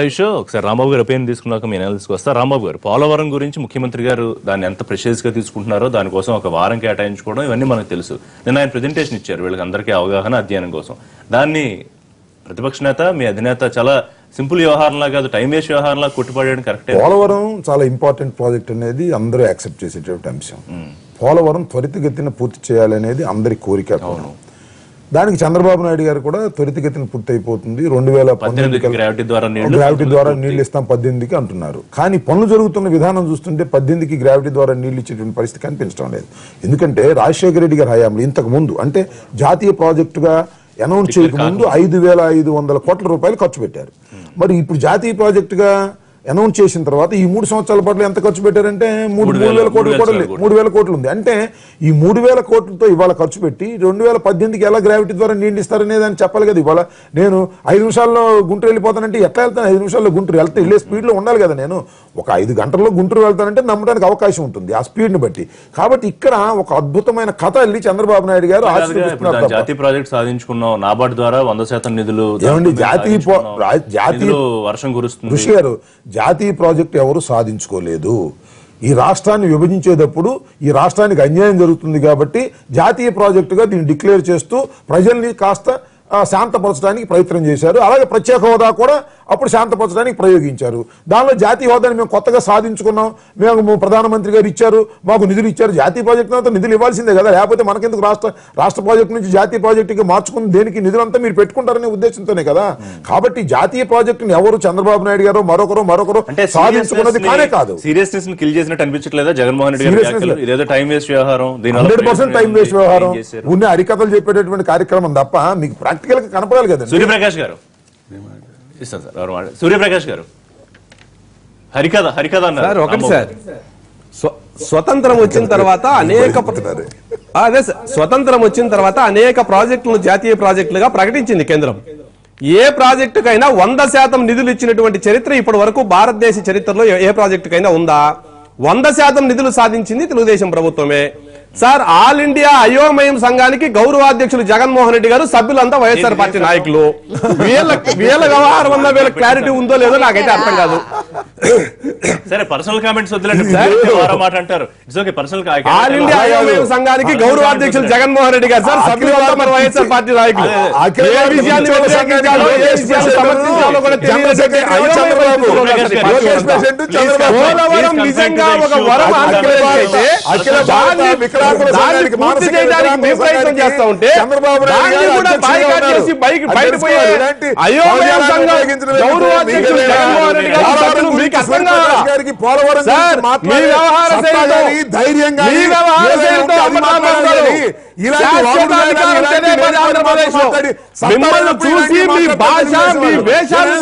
ఆయుష్ ఒకసారి రాంబాబు గారు ఒపీనియన్ తీసుకున్నాక మీ అనాలిసిస్కి వస్తా. రాంబాబు గారు, పోలవరం గురించి ముఖ్యమంత్రి గారు దాన్ని ఎంత ప్రెషియస్గా తీసుకుంటున్నారో, దానికోసం ఒక వారం కేటాయించుకోవడం ఇవన్నీ మనకు తెలుసు. నిన్న ఆయన ప్రెజెంటేషన్ ఇచ్చారు వీళ్ళకి అందరికీ అవగాహన అధ్యయనం కోసం. దాన్ని ప్రతిపక్ష నేత మీ అధినేత చాలా సింపుల్ వ్యవహారంలా కాదు, టైం వేస్ట్ వ్యవహారంలా కొట్టుపడేయడం కరెక్ట్. పోలవరం చాలా ఇంపార్టెంట్ ప్రాజెక్ట్ అనేది అందరూ యాక్సెప్ట్ చేసేటువంటి అంశం. పోలవరం త్వరితగతిన పూర్తి చేయాలనేది అందరి కోరిక. దానికి చంద్రబాబు నాయుడు గారు కూడా త్వరితగతిన పూర్తి అయిపోతుంది, 2019 గ్రావిటీ ద్వారా నీళ్లు ఇస్తాం 18కి అంటున్నారు. కానీ పనులు జరుగుతున్న విధానం చూస్తుంటే 18కి గ్రావిటీ ద్వారా నీళ్లు ఇచ్చేటువంటి పరిస్థితి కనిపించడం లేదు. ఎందుకంటే రాజశేఖర రెడ్డి గారి హయాంలో ఇంతకు ముందు అంటే జాతీయ ప్రాజెక్టుగా అనౌన్స్ చేయక ముందు 5,500 కోట్ల రూపాయలు ఖర్చు పెట్టారు. మరి ఇప్పుడు జాతీయ ప్రాజెక్టుగా అనౌన్స్ చేసిన తర్వాత ఈ 3 సంవత్సరాల పాటు ఎంత ఖర్చు పెట్టారంటే 3,000 కోట్లు కూడా లేదు, 3,000 కోట్లు ఉంది. అంటే ఈ 3,000 కోట్లతో ఇవాళ ఖర్చు పెట్టి 2018కి ఎలా గ్రావిటీ ద్వారా నీళ్ళు ఇస్తారనేది అని చెప్పాలి కదా. ఇవాళ నేను 5 నిమిషాల్లో గుంటూరు వెళ్ళిపోతానంటే ఎట్లా వెళ్తాను? 5 నిమిషాల్లో గుంటూరు వెళ్ళే స్పీడ్ లో ఉండాలి కదా. నేను ఒక 5 గంటల్లో గుంటూరు వెళ్తానంటే నమ్మడానికి అవకాశం ఉంటుంది ఆ స్పీడ్ ని బట్టి. కాబట్టి ఇక్కడ ఒక అద్భుతమైన కథ వెళ్ళి చంద్రబాబు నాయుడు గారు జాతీయ ప్రాజెక్ట్ సాధించుకున్నాం, నాబార్డు ద్వారా 100% నిధులు, జాతీయ వర్షం కురుస్తుంది. ఋషి గారు, జాతీయ ప్రాజెక్టు ఎవరు సాధించుకోలేదు. ఈ రాష్ట్రాన్ని విభజించేటప్పుడు ఈ రాష్ట్రానికి అన్యాయం జరుగుతుంది కాబట్టి జాతీయ ప్రాజెక్టుగా దీన్ని డిక్లేర్ చేస్తూ ప్రజల్ని కాస్త శాంతపరచడానికి ప్రయత్నం చేశారు. అలాగే ప్రత్యేక హోదా కూడా అప్పుడు శాంతపరచడానికి ప్రయోగించారు. దానిలో జాతీయ హోదాని మేము కొత్తగా సాధించుకున్నాం, మేము ప్రధానమంత్రి గారు ఇచ్చారు, మాకు నిధులు ఇచ్చారు. జాతీయ ప్రాజెక్టు నిధులు ఇవ్వాల్సిందే కదా, లేకపోతే మనకెందుకు రాష్ట్ర ప్రాజెక్టు నుంచి జాతీయ ప్రాజెక్టుకి మార్చుకుని దేనికి నిధులంతా మీరు పెట్టుకుంటారనే ఉద్దేశంతోనే కదా. కాబట్టి జాతీయ ప్రాజెక్టుని ఎవరు చంద్రబాబు నాయుడు గారు మరొకరు సాధించుకున్నది కానే కాదు. సీరియస్నెస్ ని కిల్ చేసినట్టు అనిపించట్లేదా జగన్మోహన్ రెడ్డి గారు? ఇదేదో టైం వేస్ట్ వ్యవహారం, 100% టైం వేస్ట్ వ్యవహారం, ఉన్న అరికథలు చెప్పేటటువంటి కార్యక్రమం తప్ప మీకు ప్రాక్టికల్ గా కనపడాలి కదా. సూర్యప్రకాష్ గారు ఇస్తాను సార్. సూర్యప్రకాష్ గారు, హరికథ అన్నారు. ఒకటి సార్, స్వతంత్రం వచ్చిన తర్వాత అనేక ప్రాజెక్టులను జాతీయ ప్రాజెక్టులుగా ప్రకటించింది కేంద్రం. ఏ ప్రాజెక్టుకైనా 100% నిధులు ఇచ్చినటువంటి చరిత్ర ఇప్పటి వరకు భారతదేశ చరిత్రలో ఏ ప్రాజెక్టుకైనా ఉందా? 100% నిధులు సాధించింది తెలుగుదేశం ప్రభుత్వమే. సార్, ఆల్ ఇండియా అయోమయం సంఘానికి గౌరవాధ్యక్షులు జగన్మోహన్ రెడ్డి గారు, సభ్యులంతా వైఎస్ఆర్ పార్టీ నాయకులు. వీళ్ళ వ్యవహారం వల్ల వీళ్ళ క్లారిటీ ఉందో లేదో నాకైతే అర్థం కాదు. సరే, పర్సనల్ కామెంట్స్ వద్దులండి, మాట అంటారు. ఆల్ ఇండియా అయోమయం సంఘానికి గౌరవాధ్యక్షులు జగన్మోహన్ రెడ్డి గారు, సార్ సభ్యులంతా మన వైఎస్ఆర్ పార్టీ నాయకులు. ఏ విషయాన్ని వ్యతిరేకించాలో, ఏ విషయాన్ని సమర్థించాలో కూడా తెలియదు. పోలవరం నిజంగా ఒక వరం అయితే పూర్తి చేయడానికి మేము ప్రయత్నం చేస్తా ఉంటే దాన్ని కూడా బాయ్కాట్ చేసి బయటపోయే అయోమయ సంఘం గౌరవాధ్యక్షులు జగన్మోహన్ రెడ్డి గారు మీకు అర్థం కావాలా? సార్, మీ వ్యవహార శైలితో మిమ్మల్ని చూసి మీ భాష, మీ వేషాలు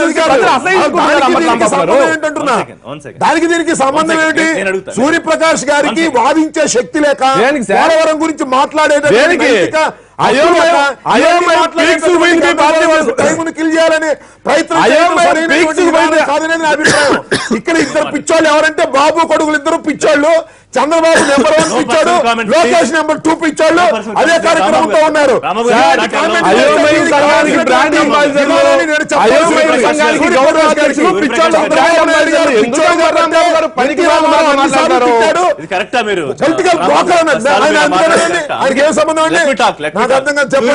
దానికి దీనికి సంబంధం ఏమిటి? సూర్యప్రకాష్ గారికి వాదించే శక్తి లేక పోలవరం గురించి మాట్లాడేదానికి ఇక్కడ ఇద్దరు పిచ్చోళ్ళు ఎవరంటే బాబు కొడుకులు ఇద్దరు పిచ్చోళ్ళు. చంద్రబాబు నెంబర్ 1 పిచ్చాడు, లోకేష్ నెంబర్ 2 పిచ్చాడు. అదే కార్యక్రమంతో ఉన్నారు.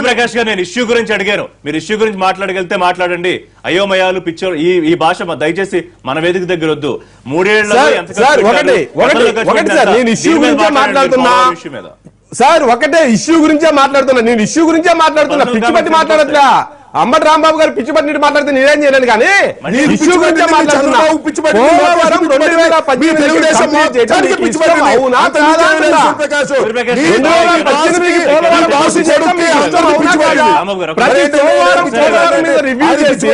ప్రకాష్ గారు, నేను ఇష్యూ గురించి అడిగాను, మీరు ఇష్యూ గురించి మాట్లాడగలిగితే మాట్లాడండి. అయోమయాలు పిచ్చోళ్ళు ఈ భాష దయచేసి మన వేదిక దగ్గర వద్దు. 3 ఏళ్లలో నేను ఇష్యూ గురించే మాట్లాడుతున్నా సార్, ఒకటే ఇష్యూ గురించే మాట్లాడుతున్నా. నేను ఇష్యూ గురించే మాట్లాడుతున్నా, పిచ్చి పట్టి మాట్లాడట్లా. అంబటి రాంబాబు గారు పిచ్చి పట్టి మాట్లాడితే నేనేం చేయలేను, కానీ ఇష్యూ గురించే మాట్లాడుతున్నా. పోలవరం 2018 అవునా కాదా? 2018కి ప్రతి సోమవారం పోలవరం మీద రివ్యూ చేసి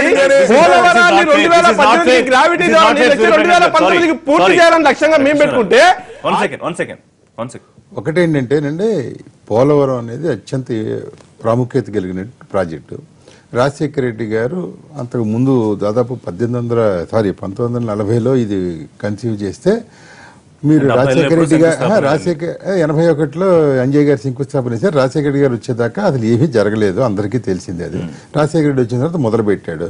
పోలవరాన్ని 2018 గ్రావిటీ 2019కి పూర్తి చేయాలని లక్ష్యంగా మేము పెట్టుకుంటే ఒకటేంటంటేనండి, పోలవరం అనేది అత్యంత ప్రాముఖ్యత కలిగిన ప్రాజెక్టు. రాజశేఖర రెడ్డి గారు అంతకు ముందు దాదాపు 1940లో ఇది కన్సీవ్ చేస్తే మీరు అంటే రాజశేఖర రెడ్డి గారు శంకుస్థాపన 81లో అంజయ్ గారు శంకుస్థాపన చేశారు. రాజశేఖర రెడ్డి గారు వచ్చేదాకా అసలు ఏమీ జరగలేదు, అందరికీ తెలిసిందే అది. రాజశేఖర రెడ్డి వచ్చిన తర్వాత మొదలు పెట్టాడు.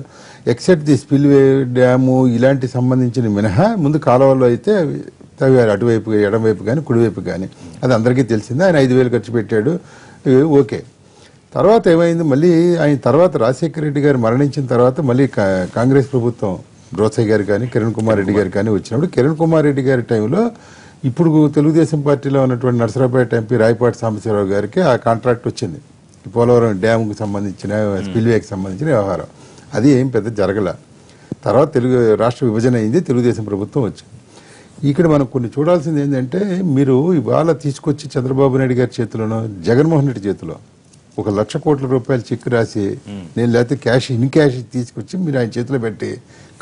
ఎక్సెప్ట్ ది స్పిల్వే డ్యాము ఇలాంటి సంబంధించిన మినహా ముందు కాలువలో అయితే తవ్వారు, అటువైపు ఎడమవైపు కానీ కుడివైపు కానీ, అది అందరికీ తెలిసిందే. ఆయన 5,000 ఖర్చు పెట్టాడు, ఓకే. తర్వాత ఏమైంది, మళ్ళీ ఆయన తర్వాత రాజశేఖర రెడ్డి గారు మరణించిన తర్వాత మళ్ళీ కాంగ్రెస్ ప్రభుత్వం రోసయ్య గారు కానీ కిరణ్ కుమార్ రెడ్డి గారు కానీ వచ్చినప్పుడు, కిరణ్ కుమార్ రెడ్డి గారి టైంలో ఇప్పుడు తెలుగుదేశం పార్టీలో ఉన్నటువంటి నర్సరావుపేట ఎంపీ రాయపాటి సాంబశివరావు గారికి ఆ కాంట్రాక్ట్ వచ్చింది, పోలవరం డ్యామ్కి సంబంధించిన స్పిల్వేకి సంబంధించిన వ్యవహారం. అది ఏం పెద్ద జరగల. తర్వాత రాష్ట్ర విభజన అయింది, తెలుగుదేశం ప్రభుత్వం వచ్చింది. ఇక్కడ మనం కొన్ని చూడాల్సింది ఏంటంటే, మీరు ఇవాళ తీసుకొచ్చి చంద్రబాబు నాయుడు గారి చేతిలోనో జగన్మోహన్ రెడ్డి చేతిలో 1,00,000 కోట్ల రూపాయలు చెక్ రాసి, నేను లేకపోతే క్యాష్ ఇన్ క్యాష్ తీసుకొచ్చి మీరు ఆయన చేతిలో పెట్టి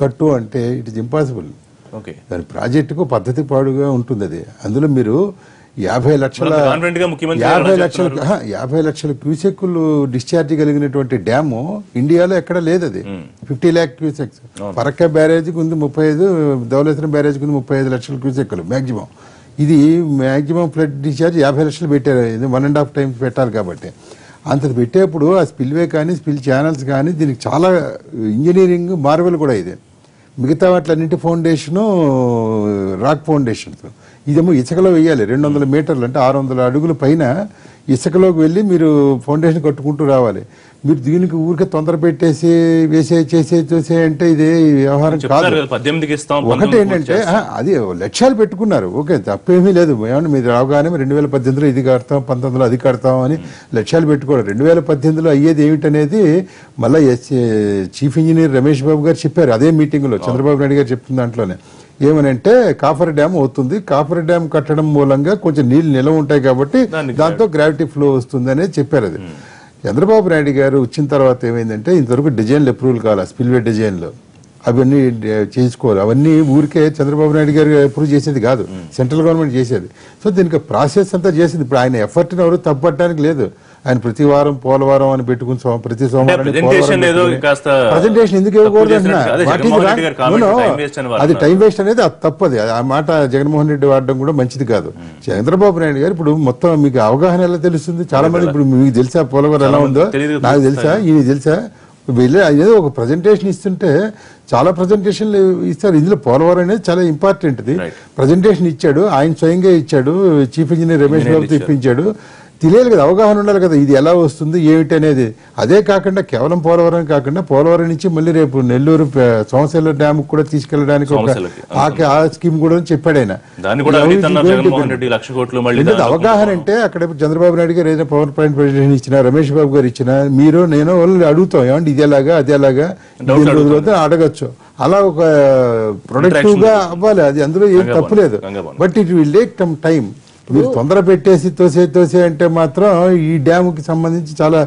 కట్టు అంటే ఇట్ ఇస్ ఇంపాసిబుల్. దాని ప్రాజెక్టుకు పద్ధతి పాడుగా ఉంటుంది అది. అందులో మీరు 50 లక్షల క్యూసెక్కులు డిశ్చార్జ్ కలిగినటువంటి డ్యాము ఇండియాలో ఎక్కడ లేదు. అది 50 lakh క్యూసెక్స్. ఫరక్కా బ్యారేజ్కి ఉంది 35, ధవళేశ్వరం బ్యారేజ్కి ఉంది 35 లక్షల క్యూసెక్కులు మ్యాక్సిమం. ఇది మ్యాక్సిమం ఫ్లడ్ డిశ్చార్జ్ 50 లక్షలు పెట్టారు, 1.5 times పెట్టాలి. కాబట్టి అంతది పెట్టేప్పుడు ఆ స్పిల్వే కానీ స్పిల్ ఛానల్స్ కానీ దీనికి చాలా ఇంజనీరింగ్ మార్వెల్ కూడా ఇది. మిగతా వాటిలన్నింటి ఫౌండేషను రాక్ ఫౌండేషన్స్, ఇదేమో ఇసుకలో వేయాలి. 200 మీటర్లు అంటే 600 అడుగుల పైన ఇసుకలోకి వెళ్ళి మీరు ఫౌండేషన్ కట్టుకుంటూ రావాలి. మీరు దీనికి ఊరికే తొందర పెట్టేసి చేసే అంటే ఇదే వ్యవహారం కాదు. ఒకటి ఏంటంటే అది లక్ష్యాలు పెట్టుకున్నారు, ఓకే, తప్పేమీ లేదు. ఏమన్నా మీరు రాగానే 2018లో ఇది కడతాం, 19లో అది కడతాం అని లక్ష్యాలు పెట్టుకోవడం. 2018లో అయ్యేది ఏమిటనేది మళ్ళీ చీఫ్ ఇంజనీర్ రమేష్ బాబు గారు చెప్పారు అదే మీటింగ్లో. చంద్రబాబు నాయుడు గారు చెప్తున్న దాంట్లోనే ఏమనంటే, కాఫర్ డ్యామ్ అవుతుంది, కాఫర్ డ్యామ్ కట్టడం మూలంగా కొంచెం నీళ్లు నిలవ ఉంటాయి కాబట్టి దాంతో గ్రావిటీ ఫ్లో వస్తుంది అనేది చెప్పారు. అది చంద్రబాబు నాయుడు గారు వచ్చిన తర్వాత ఏమైందంటే, ఇంతవరకు డిజైన్లు అప్రూవల్ కావాలి, స్పిల్వే డిజైన్లు అవన్నీ చేసుకోవాలి. అవన్నీ ఊరికే చంద్రబాబు నాయుడు గారు అప్రూవ్ చేసేది కాదు, సెంట్రల్ గవర్నమెంట్ చేసేది. సో దీనికి ప్రాసెస్ అంతా చేసింది. ఇప్పుడు ఆయన ఎఫర్ట్ని ఎవరు తప్పట్టడానికి లేదు. ఆయన ప్రతి వారం పోలవరం అని పెట్టుకుని ప్రతి సోమవారం ప్రజెంటేషన్ ఎందుకు ఇవ్వకూడదు అంటున్నా. అది టైం వేస్ట్ అనేది అది తప్పది. ఆ మాట జగన్మోహన్ రెడ్డి వాడడం కూడా మంచిది కాదు. చంద్రబాబు నాయుడు గారు ఇప్పుడు మొత్తం మీకు అవగాహన ఎలా తెలుస్తుంది? చాలా మంది ఇప్పుడు మీకు తెలుసా పోలవరం ఎలా ఉందో, నాకు తెలుసా, ఈయన తెలుసా, వెళ్ళి ఏదో ఒక ప్రజెంటేషన్ ఇస్తుంటే చాలా ప్రజెంటేషన్లు ఇస్తారు. ఇందులో పోలవరం అనేది చాలా ఇంపార్టెంట్. ప్రజెంటేషన్ ఇచ్చాడు, ఆయన స్వయంగా ఇచ్చాడు, చీఫ్ ఇంజనీర్ రమేష్ బాబుతో ఇప్పించాడు. తెలియాలి కదా, అవగాహన ఉండాలి కదా, ఇది ఎలా వస్తుంది ఏమిటి అనేది. అదే కాకుండా కేవలం పోలవరం కాకుండా పోలవరం నుంచి మళ్ళీ రేపు నెల్లూరు సోమశిల డ్యామ్ కూడా తీసుకెళ్ళడానికి ఆ స్కీమ్ కూడా చెప్పాడు ఆయన. అవగాహన అంటే అక్కడ చంద్రబాబు నాయుడు గారు ఏదైనా పవర్ పాయింట్ ప్రెజెంటేషన్ ఇచ్చినా, రమేష్ బాబు గారు ఇచ్చినా, మీరు నేను వాళ్ళు అడుగుతాం ఏమంటే ఇదేలాగా అదేలాగా అడగచ్చు. అలా ఒక ప్రొడక్టివ్ గా అవ్వాలి, అది అందులో ఏం తప్పులేదు. But it will take some time. మీరు తొందర పెట్టేసి తోసే అంటే మాత్రం ఈ డ్యాముకి సంబంధించి చాలా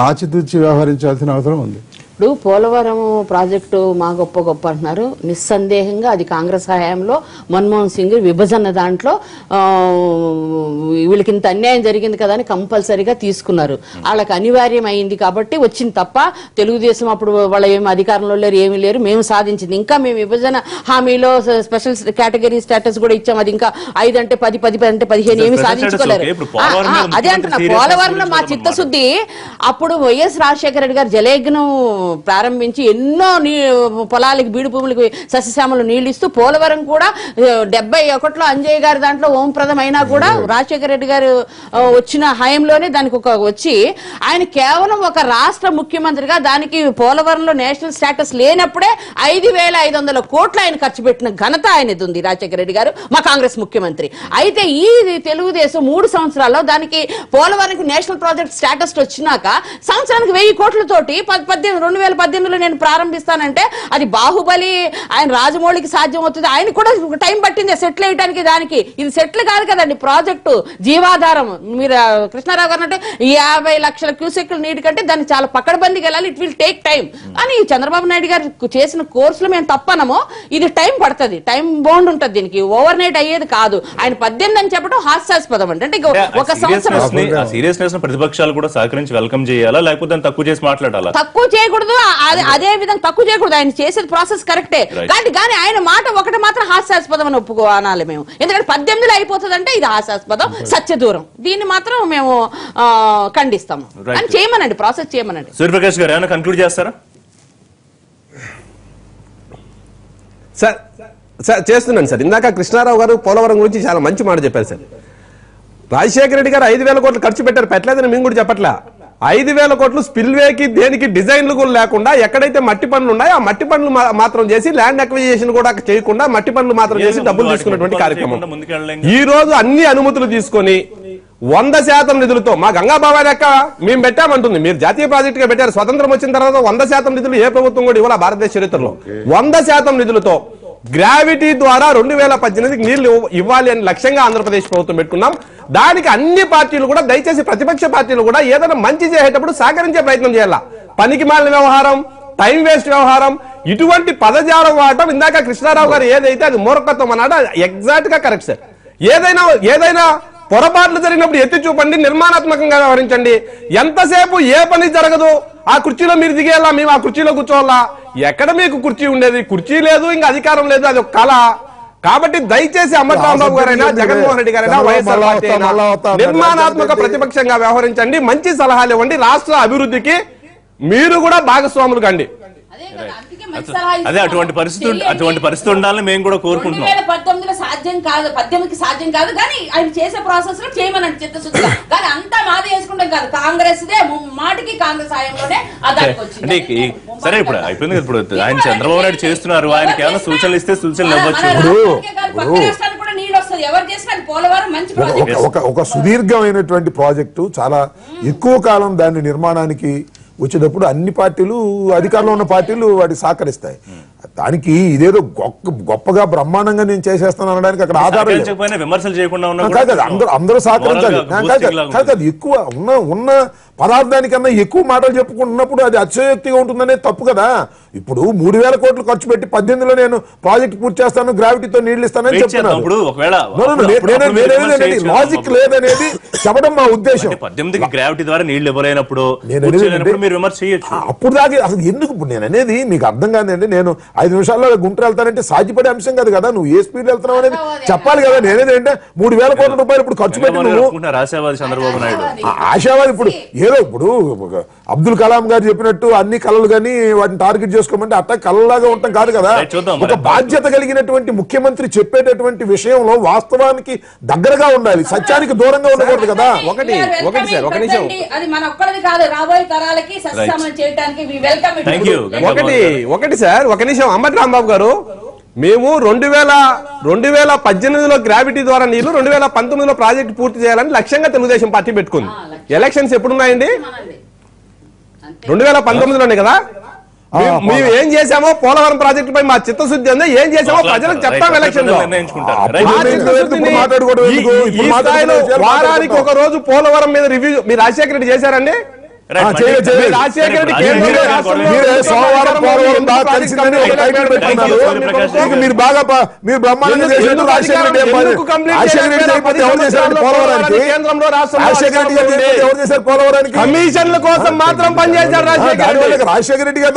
ఆచితూచి వ్యవహరించాల్సిన అవసరం ఉంది. ఇప్పుడు పోలవరం ప్రాజెక్టు మా గొప్ప అంటున్నారు. నిస్సందేహంగా అది కాంగ్రెస్ హయాంలో మన్మోహన్ సింగ్ విభజన దాంట్లో వీళ్ళకి ఇంత అన్యాయం జరిగింది కదా అని కంపల్సరీగా తీసుకున్నారు. వాళ్ళకి అనివార్యం అయింది కాబట్టి వచ్చింది తప్ప తెలుగుదేశం అప్పుడు వాళ్ళ ఏమి అధికారంలో లేరు, ఏమీ లేరు. మేము సాధించింది ఇంకా మేము విభజన హామీలో స్పెషల్ కేటగిరీ స్టేటస్ కూడా ఇచ్చాం. అది ఇంకా 5 అంటే 10, 10 అంటే 15 ఏమి సాధించుకోలేరు. అదే అంటున్నా, పోలవరంలో మా చిత్తశుద్ధి. అప్పుడు వైఎస్ రాజశేఖర రెడ్డి గారు జలయజ్ఞం ప్రారంభించి ఎన్నో పొలాలకి బీడు భూములకి సస్యశ్యామలు నీళ్లు ఇస్తూ పోలవరం కూడా 71లో అంజయ్య గారి దాంట్లో ఓంప్రదం అయినా కూడా రాజశేఖర రెడ్డి గారు వచ్చిన హయాంలోనే దానికి వచ్చి ఆయన కేవలం ఒక రాష్ట్ర ముఖ్యమంత్రిగా దానికి పోలవరంలో నేషనల్ స్టేటస్ లేనప్పుడే 5,500 కోట్లు ఆయన ఖర్చు పెట్టిన ఘనత ఆయనది ఉంది, రాజశేఖర రెడ్డి గారు మా కాంగ్రెస్ ముఖ్యమంత్రి. అయితే ఈ తెలుగుదేశం 3 సంవత్సరాల్లో దానికి పోలవరానికి నేషనల్ ప్రాజెక్ట్ స్టేటస్ వచ్చినాక సంవత్సరానికి 1000 కోట్లతోటి 2018లో నేను ప్రారంభిస్తానంటే అది బాహుబలి ఆయన రాజమౌళికి సాధ్యం అవుతుంది. ఆయన కూడా టైం పట్టింది సెటిల్ అయ్యడానికి. దానికి ఇది సెటిల్ కాదు కదండి, ప్రాజెక్టు జీవాధారం. మీరు కృష్ణారావు గారు అంటే 50 లక్షల క్యూసెక్ల నీటి కంటే దాన్ని చాలా పక్కడబందికి వెళ్ళాలి, ఇట్ విల్ టేక్ టైం అని చంద్రబాబు నాయుడు గారు చేసిన కోర్సులో మేము తప్పనము. ఇది టైం పడుతుంది, టైం బౌండ్ ఉంటుంది, దీనికి ఓవర్ నైట్ అయ్యేది కాదు. ఆయన 18 అని చెప్పడం హాస్యాస్పదం. అంటే ఒక సంవత్సరం సీరియస్నెస్ ప్రతిపక్షాలు కూడా సహకరించి వెల్కమ్ చేయాలా, లేకపోతే తక్కువ చేసి మాట్లాడాలా? తక్కువ చేయకూడదు. చేయకూడదు, అదే విధంగా తక్కువ చేయకూడదు. ఆయన చేసేది ప్రాసెస్ కరెక్టే, కానీ ఆయన మాట ఒకటి మాత్రం హాస్యాస్పదం అని ఒప్పుకోనాలి మేము. ఎందుకంటే 18లో అయిపోతుందంటే ఇది హాస్యాస్పదం, సత్యదూరం. దీన్ని మాత్రం మేము ఖండిస్తాము. అని చేయమనండి, ప్రాసెస్ చేయమనండి. సూర్యప్రకాష్ గారు ఏమైనా కన్క్లూడ్ చేస్తారా? సార్ చేస్తున్నాను సార్. ఇందాక కృష్ణారావు గారు పోలవరం గురించి చాలా మంచి మాట చెప్పారు సార్. రాజశేఖర రెడ్డి గారు 5,000 కోట్లు ఖర్చు పెట్టారు, పెట్టలేదని మేము కూడా చెప్పట్లా. 5,000 కోట్లు స్పిల్వేకి దేనికి డిజైన్లు కూడా లేకుండా ఎక్కడైతే మట్టి పనులు ఉన్నాయో ఆ మట్టి పనులు మాత్రం చేసి, ల్యాండ్ అక్విజిషన్ కూడా చేయకుండా మట్టి పనులు మాత్రం చేసి డబ్బులు తీసుకున్నటువంటి కార్యక్రమం. ఈ రోజు అన్ని అనుమతులు తీసుకొని 100% నిధులతో మా గంగాబాబా లెక్క మేము పెట్టామంటుంది. మీరు జాతీయ ప్రాజెక్ట్ గా పెట్టారు, స్వతంత్రం వచ్చిన తర్వాత 100% నిధులు ఏ ప్రభుత్వం కూడా ఇవ్వాలి భారతదేశ చరిత్రలో. 100% నిధులతో గ్రావిటీ ద్వారా 2018కి నీళ్లు ఇవ్వాలి అని లక్ష్యంగా ఆంధ్రప్రదేశ్ ప్రభుత్వం పెట్టుకున్నాం. దానికి అన్ని పార్టీలు కూడా, దయచేసి ప్రతిపక్ష పార్టీలు కూడా ఏదైనా మంచి చేసేటప్పుడు సహకరించే ప్రయత్నం చేయాలా. పనికి మాలిన వ్యవహారం, టైం వేస్ట్ వ్యవహారం, ఇటువంటి పదజాలం వాడటం ఇందాక కృష్ణారావు గారు ఏదైతే అది మూర్ఖత్వం అన్నాడో ఎగ్జాక్ట్ గా కరెక్ట్ సార్. ఏదైనా పొరపాట్లు జరిగినప్పుడు ఎత్తి చూపండి, నిర్మాణాత్మకంగా వ్యవహరించండి. ఎంతసేపు ఏ పని జరగదు, ఆ కుర్చీలో మీరు దిగేలా, మేము ఆ కుర్చీలో కూర్చోవాలా? ఎక్కడ మీకు కుర్చీ ఉండేది? కుర్చీ లేదు, ఇంకా అధికారం లేదు, అది ఒక కళ. కాబట్టి దయచేసి అంబటి రాంబాబు గారైనా, జగన్మోహన్ రెడ్డి గారైనా, వైఎస్ఆర్ పార్టీ అయినా నిర్మాణాత్మక ప్రతిపక్షంగా వ్యవహరించండి, మంచి సలహాలు ఇవ్వండి. రాష్ట్ర అభివృద్ధికి మీరు కూడా భాగస్వాములు కండి. అదే అటువంటి పరిస్థితి ఉండాలని మేము కూడా కోరుకుంటున్నాం. 2019లో సాధ్యం కాదు, 18కి సాధ్యం కాదు, కానీ ఆయన చేసే ప్రాసెస్ లో చేయమనండి చిత్తశుద్ధిగా. కానీ అంతా మాది వేసుకుంటాం కాదు, కాంగ్రెస్ మాటికి కాంగ్రెస్ హయాంలోనే అంటే సరే ఇప్పుడు అయిపోయింది. ఇప్పుడు ఆయన చంద్రబాబు నాయుడు చేస్తున్నారు, ఆయనకి ఏమైనా సూచనలు ఇస్తే సూచనలు ఇవ్వచ్చు. ఒక సుదీర్ఘమైనటువంటి ప్రాజెక్టు, చాలా ఎక్కువ కాలం దాని నిర్మాణానికి వచ్చేటప్పుడు అన్ని పార్టీలు, అధికారంలో ఉన్న పార్టీలు వాటికి సహకరిస్తాయి. దానికి ఇదేదో గొప్పగా బ్రహ్మాండంగా నేను చేసేస్తాను అనడానికి అక్కడ ఆధారం విమర్శలు చేయకుండా అందరూ సహకరించాలి. కాదు, ఎక్కువ ఉన్న పదార్థానికన్నా ఎక్కువ మాటలు చెప్పుకుంటున్నప్పుడు అది అతిశయోక్తిగా ఉంటుందనేది తప్పు కదా. ఇప్పుడు 3,000 కోట్లు ఖర్చు పెట్టి 18లో నేను ప్రాజెక్ట్ పూర్తి చేస్తాను, గ్రావిటీతో నీళ్లు ఇస్తానని చెప్తున్నాను. లాజిక్ లేదనేది చెప్పడం మా ఉద్దేశం. 18కి గ్రావిటీ ద్వారా నీళ్లు ఇవ్వలేనప్పుడు అప్పుడు దాకా అసలు ఎందుకు? ఇప్పుడు నేను అనేది మీకు అర్థం కాదండి. నేను 5 నిమిషాల్లో గుంటూరు వెళ్తానంటే సాధ్యపడే అంశం కాదు కదా. నువ్వు ఏ స్పీడ్ వెళ్తున్నావు అనేది చెప్పాలి కదా. నేనేదంటే 3,000 కోట్ల రూపాయలు ఇప్పుడు ఖర్చు పెట్టి నువ్వు ఆశావాది చంద్రబాబు నాయుడు ఆశావాది. ఇప్పుడు ఏదో ఇప్పుడు అబ్దుల్ కలాం గారు చెప్పినట్టు అన్ని కళలు కానీ వాటిని టార్గెట్ చేసుకోమంటే అట్లా కళలాగా ఉంటాం కాదు కదా. ఒక బాధ్యత కలిగినటువంటి ముఖ్యమంత్రి చెప్పేటటువంటి విషయంలో వాస్తవానికి దగ్గరగా ఉండాలి, సత్యానికి దూరంగా ఉండకూడదు కదా. ఒకటి సార్, ఒక నిమిషం. ఒకటి సార్, ఒక నిమిషం. అంబటి రాంబాబు గారు, మేము 2018లో గ్రావిటీ ద్వారా నీళ్లు, 2019లో ప్రాజెక్టు పూర్తి చేయాలని లక్ష్యంగా తెలుగుదేశం పార్టీ పెట్టుకుంది. ఎలక్షన్స్ ఎప్పుడున్నాయండి? 2019లోనే కదా. మేము ఏం చేసామో పోలవరం ప్రాజెక్టు పై మా చిత్తశుద్ధి ఉంది, ఏం చేసామో ప్రజలకు చెప్తాం. ఎలక్షన్ వారానికి ఒక రోజు పోలవరం మీద రివ్యూ మీరు రాజశేఖర రెడ్డి చేశారండి? మీరు బాగా మీరు బ్రహ్మాండంగా చేసినట్టు రాజశేఖర రెడ్డి ఎవరు చేశారు పోలవరానికి? కమిషన్ల కోసం మాత్రం పనిచేశారు రాజశేఖర రెడ్డి గారు.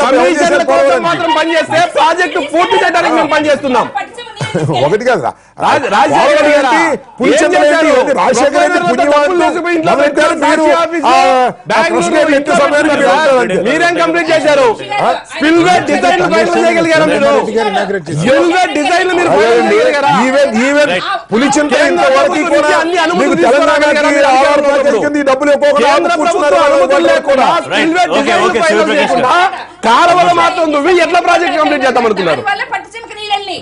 మాత్రం పనిచేస్తే ప్రాజెక్టు పూర్తి చేయడానికి మేము పనిచేస్తున్నాం. ఒకటి కాదు, మీరేం కంప్లీట్ చేశారు? డిజైన్ చేయగలిగారు మీరు? పులిచింత ఇంతవరకు డబ్బులు కాలువలు మాత్రం నువ్వు ఎట్లా ప్రాజెక్ట్ కంప్లీట్ చేద్దాం అనుకున్నారు?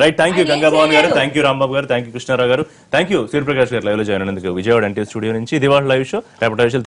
రైట్, థ్యాంక్ యూ గంగాభవన్ గారు, థ్యాంక్ యూ రాంబాబు గారు, థ్యాంక్ యూ కృష్ణారావు గారు, థ్యాంక్ యూ సూర్యప్రకాష్ గారు లైవ్ లో జాయిన్ అయినందుకు విజయవాడ ఎన్టీవీ స్టూడియో నుంచి. ఇది వాళ్ళ లైవ్ షో. రేపటి